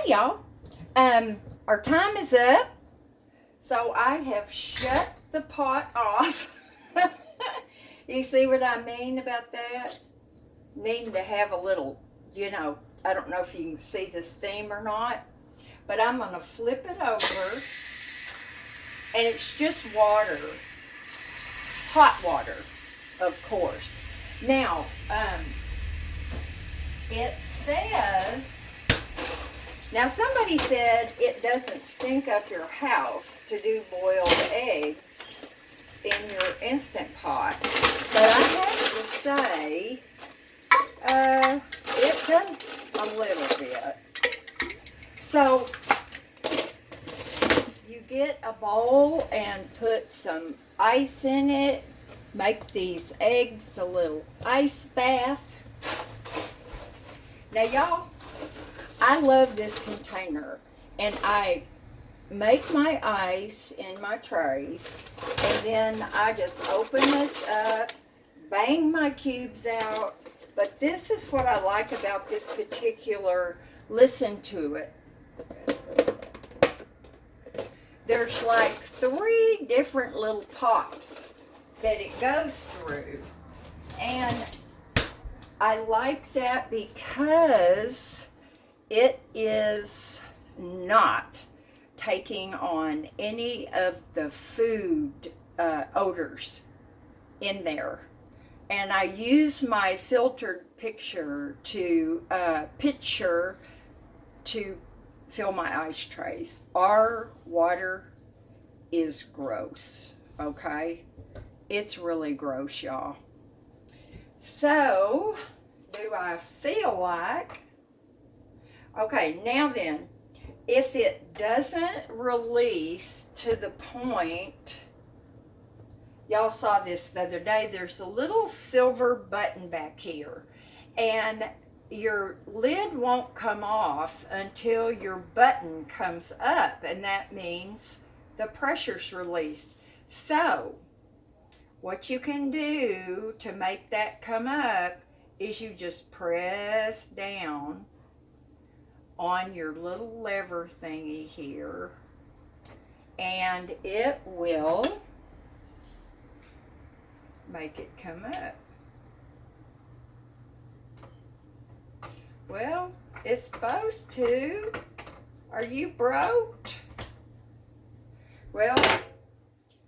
y'all. Our time is up, so I have shut the pot off. You see what I mean about that? Needing to have a little, I don't know if you can see this steam or not, but I'm going to flip it over, and it's just water, hot water, of course. Now, it says, now somebody said it doesn't stink up your house to do boiled eggs in your Instant Pot, but I have to say, it does a little bit. So, you get a bowl and put some ice in it, make these eggs a little ice bath. Now y'all, I love this container, and I make my ice in my trays, and then I just open this up, bang my cubes out. But this is what I like about this particular, listen to it. There's like 3 different little pops that it goes through, and I like that because it is not taking on any of the food odors in there. And I use my filtered pitcher to fill my ice trays. Our water is gross, okay? It's really gross, y'all. So, do I feel like, okay, now then, if it doesn't release to the point, y'all saw this the other day, there's a little silver button back here, and your lid won't come off until your button comes up, and that means the pressure's released. So, what you can do to make that come up is you just press down on your little lever thingy here, and it will make it come up. Well, it's supposed to. Are you broke? Well,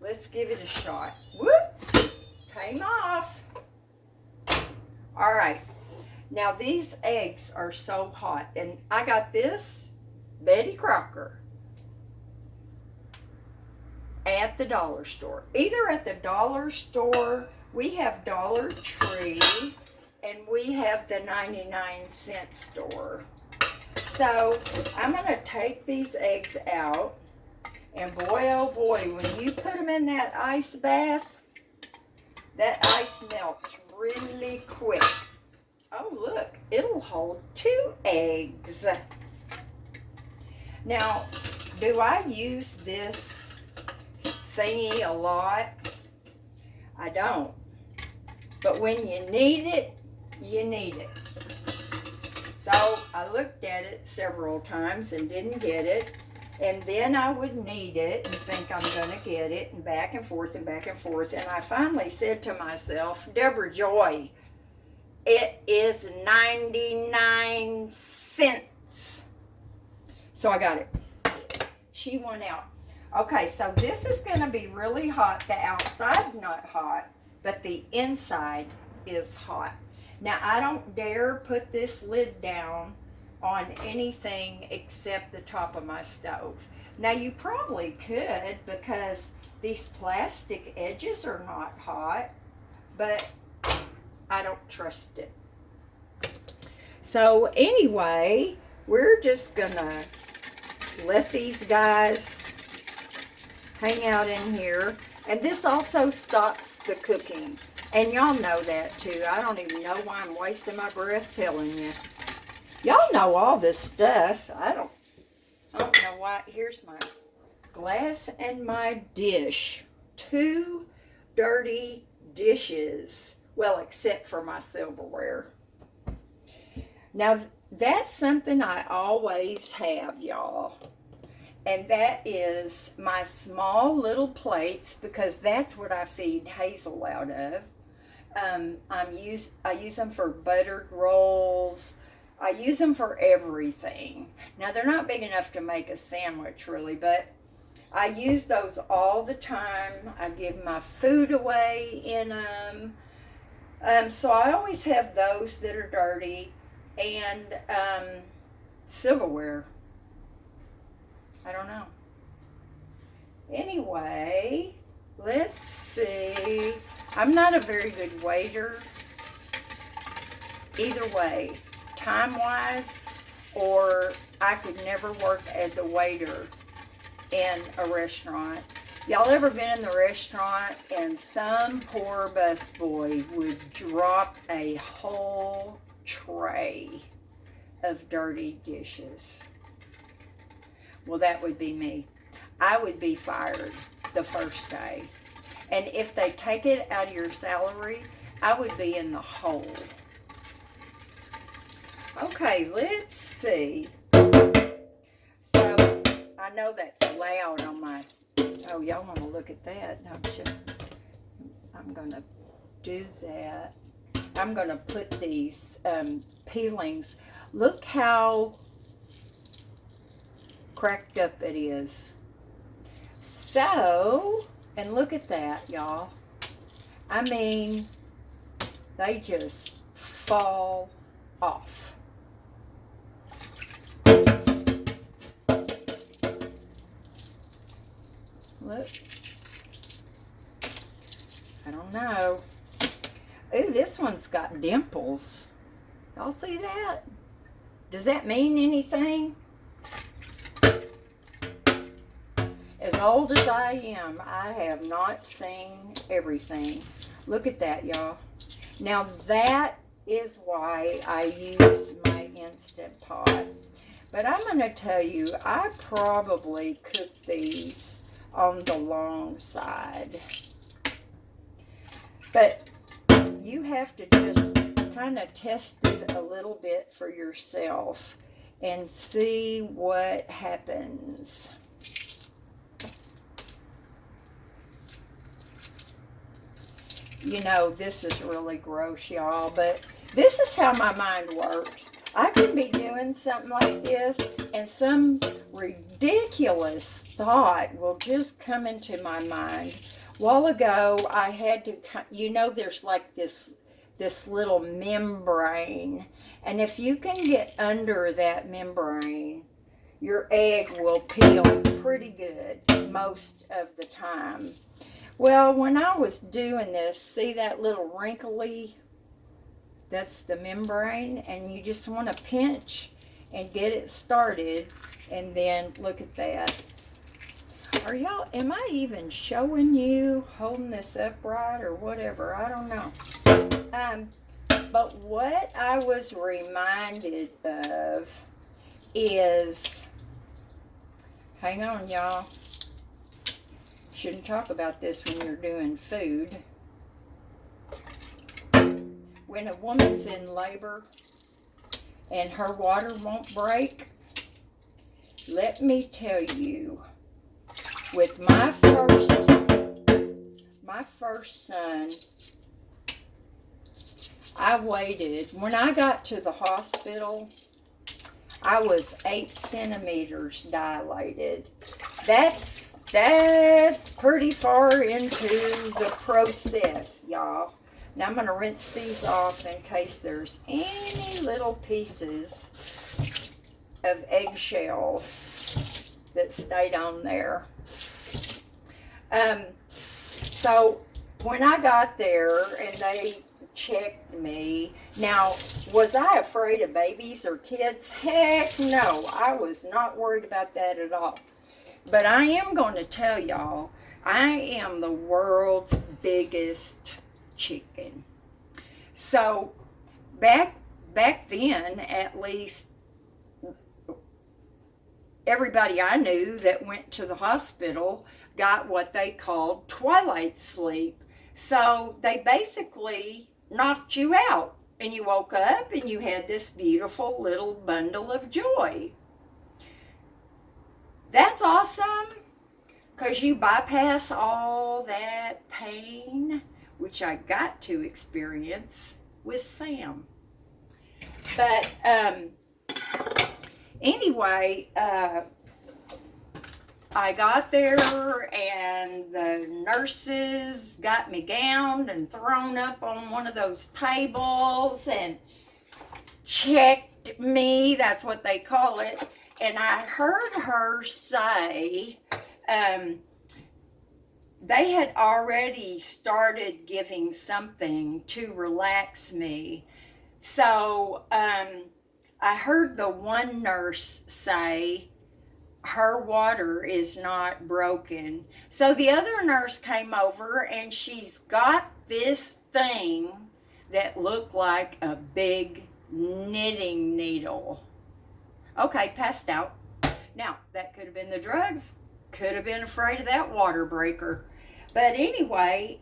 let's give it a shot. Whoop! Came off. All right. Now these eggs are so hot, and I got this Betty Crocker at the dollar store. Either at the dollar store, we have Dollar Tree, and we have the 99-cent store. So I'm going to take these eggs out, and boy, oh boy, when you put them in that ice bath, that ice melts really quick. Oh, look, it'll hold 2 eggs. Now, do I use this thingy a lot? I don't. But when you need it, you need it. So, I looked at it several times and didn't get it. And then I would need it and think I'm going to get it, and back and forth and back and forth. And I finally said to myself, Debrajoy, it is 99 cents. So I got it. She went out. Okay, so this is going to be really hot. The outside's not hot, but the inside is hot. Now, I don't dare put this lid down on anything except the top of my stove. Now, you probably could, because these plastic edges are not hot, but I don't trust it. So anyway, we're just gonna let these guys hang out in here. And this also stops the cooking. And y'all know that too. I don't even know why I'm wasting my breath telling you. Y'all know all this stuff. I don't know why. Here's my glass and my dish. 2 dirty dishes. Well, except for my silverware. Now, that's something I always have, y'all. And that is my small little plates, because that's what I feed Hazel out of. I use them for buttered rolls. I use them for everything. Now, they're not big enough to make a sandwich, really, but I use those all the time. I give my food away in them. So I always have those that are dirty, and silverware. I don't know. Anyway, let's see. I'm not a very good waiter either way, time-wise, or I could never work as a waiter in a restaurant. Y'all ever been in the restaurant and some poor busboy would drop a whole tray of dirty dishes? Well, that would be me. I would be fired the first day. And if they take it out of your salary, I would be in the hole. Okay, let's see. So, I know that's loud on my... Oh, y'all want to look at that, don't you? I'm going to do that. I'm going to put these peelings. Look how cracked up it is. So, and look at that, y'all. I mean, they just fall off. Look. I don't know. Ooh, this one's got dimples. Y'all see that? Does that mean anything? As old as I am, I have not seen everything. Look at that, y'all. Now that is why I use my Instant Pot. But I'm going to tell you, I probably cook these on the long side. But you have to just kind of test it a little bit for yourself and see what happens. You know, this is really gross, y'all, but this is how my mind works. I can be doing something like this, and some ridiculous thought will just come into my mind. A while ago, I had to, you know, there's like this little membrane, and if you can get under that membrane, your egg will peel pretty good most of the time. Well, when I was doing this, see that little wrinkly? That's the membrane, and you just want to pinch and get it started, and then look at that. Are y'all, am I even showing you holding this upright or whatever? I don't know. But what I was reminded of is, hang on, y'all. Shouldn't talk about this when you're doing food. When a woman's in labor and her water won't break, let me tell you, with my first son, I waited. When I got to the hospital, I was 8 centimeters dilated. That's pretty far into the process, y'all. Now I'm going to rinse these off in case there's any little pieces of eggshell that stayed on there. So when I got there and they checked me, now was I afraid of babies or kids? Heck no, I was not worried about that at all. But I am going to tell y'all, I am the world's biggest chicken. So back then, at least everybody I knew that went to the hospital got what they called twilight sleep. So they basically knocked you out. and you woke up and you had this beautiful little bundle of joy. That's awesome, because you bypass all that pain, which I got to experience with Sam. But anyway, I got there and the nurses got me gowned and thrown up on one of those tables and checked me. That's what they call it. And I heard her say they had already started giving something to relax me. So I heard the one nurse say her water is not broken. So the other nurse came over and she's got this thing that looked like a big knitting needle. Okay, passed out. Now, that could have been the drugs. Could have been afraid of that water breaker. But anyway,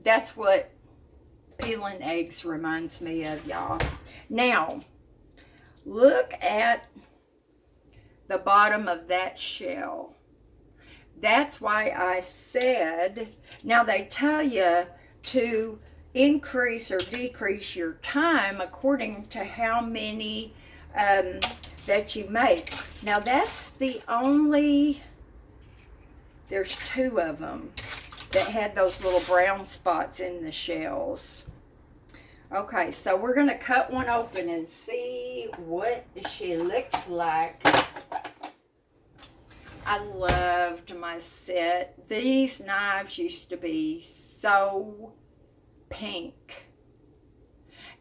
that's what peeling eggs reminds me of, y'all. Now, look at the bottom of that shell. That's why I said, now they tell you to increase or decrease your time according to how many that you make. Now that's the only, there's 2 of them that had those little brown spots in the shells. Okay, so we're going to cut one open and see what she looks like. I loved my set. These knives used to be so pink.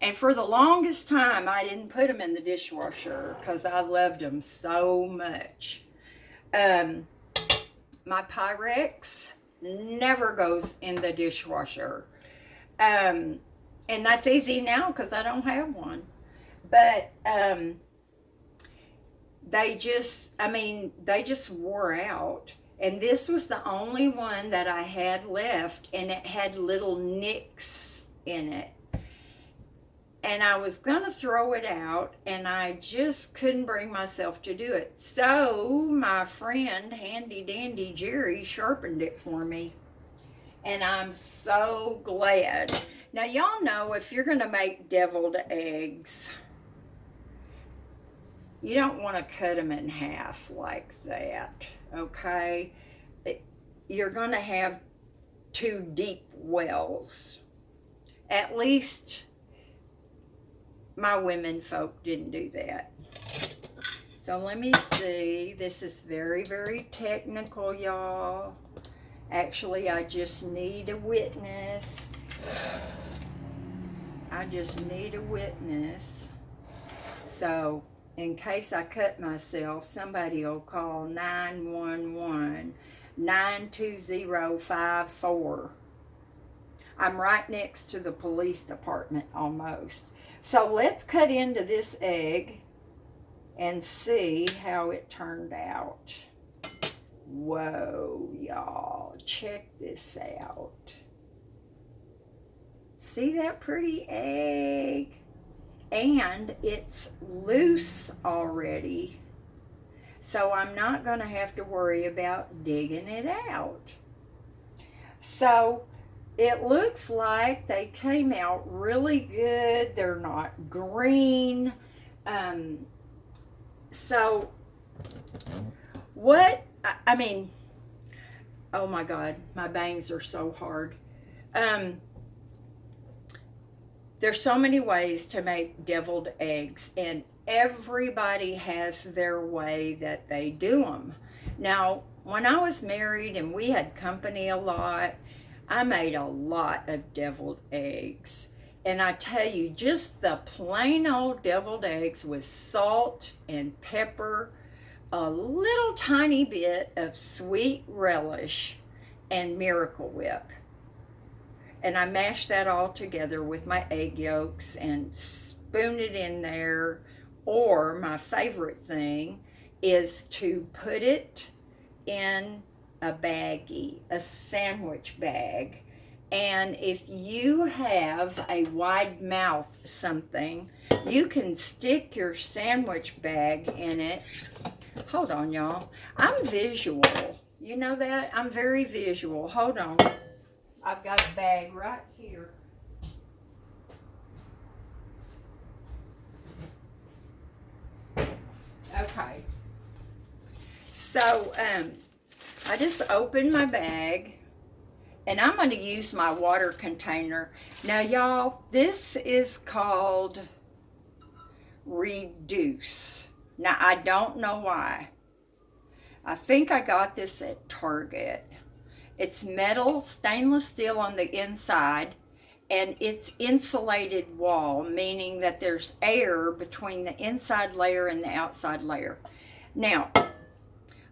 And for the longest time, I didn't put them in the dishwasher because I loved them so much. My Pyrex never goes in the dishwasher. And that's easy now because I don't have one. But they just wore out. And this was the only one that I had left, and it had little nicks in it. And I was going to throw it out, and I just couldn't bring myself to do it. So my friend, Handy Dandy Jerry, sharpened it for me. And I'm so glad. Now, y'all know if you're going to make deviled eggs, you don't want to cut them in half like that, okay? You're going to have 2 deep wells. At least my women folk didn't do that. So let me see. This is very, very technical, y'all. Actually, I just need a witness. I just need a witness. So, in case I cut myself, somebody will call 911, 92054. I'm right next to the police department almost. So let's cut into this egg and see how it turned out. Whoa, y'all, check this out. See that pretty egg? And it's loose already. So I'm not going to have to worry about digging it out. So it looks like they came out really good. They're not green. So what, I mean, oh my God, my bangs are so hard. There's so many ways to make deviled eggs, and everybody has their way that they do them. Now, when I was married and we had company a lot, I made a lot of deviled eggs. And I tell you, just the plain old deviled eggs with salt and pepper, a little tiny bit of sweet relish, and Miracle Whip. And I mashed that all together with my egg yolks and spoon it in there. Or my favorite thing is to put it in a baggie, a sandwich bag, And if you have a wide mouth something, you can stick your sandwich bag in it. Hold on, y'all. I'm visual. You know that? I'm very visual. Hold on. I've got a bag right here. Okay. So, I just opened my bag. And I'm going to use my water container. Now, y'all, this is called Reduce. Now, I don't know why. I think I got this at Target. It's metal, stainless steel on the inside, and it's insulated wall, meaning that there's air between the inside layer and the outside layer. Now,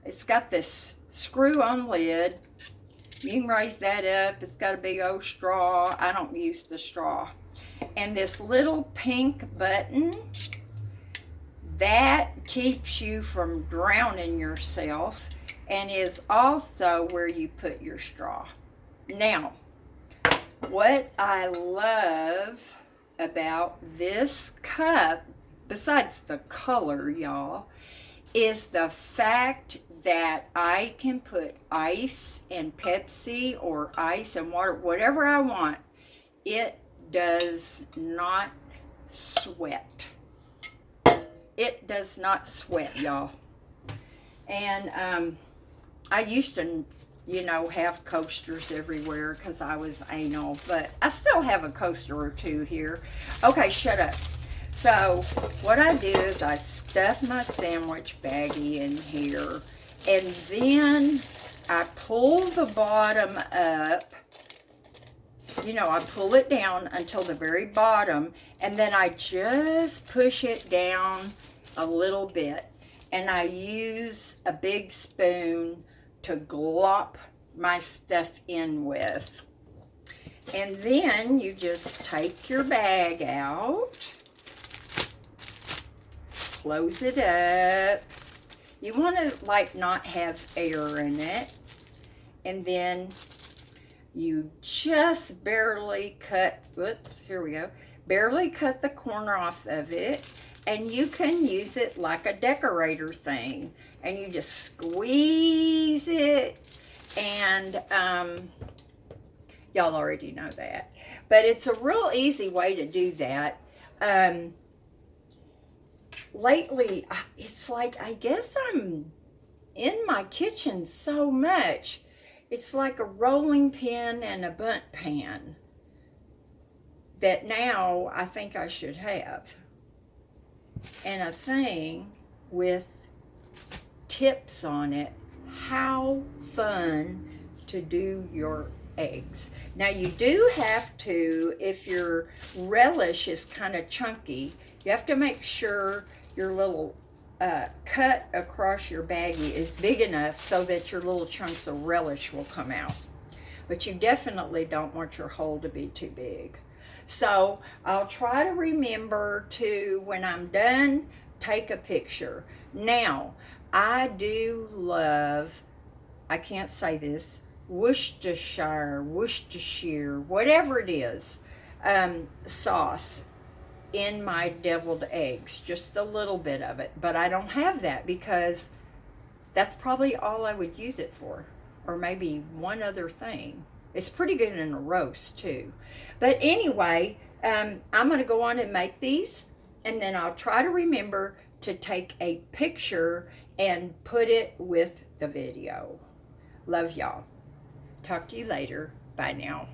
it's got this screw-on lid. You can raise that up. It's got a big old straw. I don't use the straw. And this little pink button, that keeps you from drowning yourself and is also where you put your straw. Now, what I love about this cup, besides the color, y'all, is the fact that I can put ice and Pepsi or ice and water, whatever I want. It does not sweat. It does not sweat, y'all. And I used to, you know, have coasters everywhere because I was anal, but I still have a coaster or two here. Okay, shut up. So what I do is I stuff my sandwich baggie in here, and then I pull the bottom up. You know, I pull it down until the very bottom, and then I just push it down a little bit, and I use a big spoon to glop my stuff in with. And then you just take your bag out, close it up. You want to like not have air in it, and then you just barely cut, whoops, here we go, barely cut the corner off of it, and you can use it like a decorator thing, and you just squeeze it, and y'all already know that, but it's a real easy way to do that. Lately, it's like, I guess I'm in my kitchen so much. It's like a rolling pin and a bundt pan that now I think I should have. And a thing with tips on it. How fun to do your eggs. Now you do have to, if your relish is kind of chunky, you have to make sure your little cut across your baggie is big enough so that your little chunks of relish will come out. But you definitely don't want your hole to be too big. So I'll try to remember to, when I'm done, take a picture. Now, I do love, I can't say this, Worcestershire, whatever it is, sauce in my deviled eggs, just a little bit of it, but I don't have that because that's probably all I would use it for, or maybe one other thing. It's pretty good in a roast too. But anyway, I'm going to go on and make these, and then I'll try to remember to take a picture and put it with the video. Love y'all. Talk to you later. Bye now.